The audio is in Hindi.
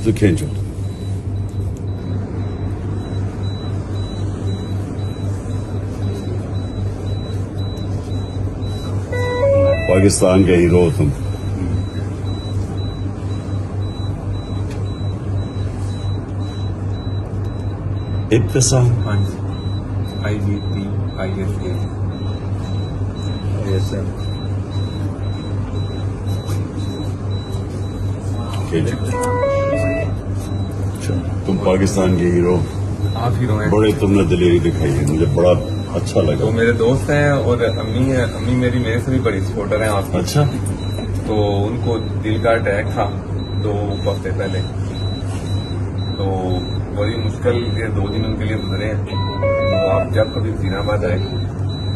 तो खींचो। पाकिस्तान के हीरो तुम। इब्तिसाम। हाँ जी, IBTISAM। तुम पाकिस्तान के हीरो, आप हीरो हैं। बड़े तुमने दिलेरी दिखाई है, मुझे बड़ा अच्छा लगा। तो मेरे दोस्त हैं और अम्मी है, अम्मी मेरी मेरे से भी बड़ी सपोर्टर हैं आपकी। अच्छा। तो उनको दिल का अटैक था 2 हफ्ते पहले, तो बड़ी मुश्किल ये 2 दिन उनके लिए गुजरे हैं। तो आप जब कभी वजीराबाद आए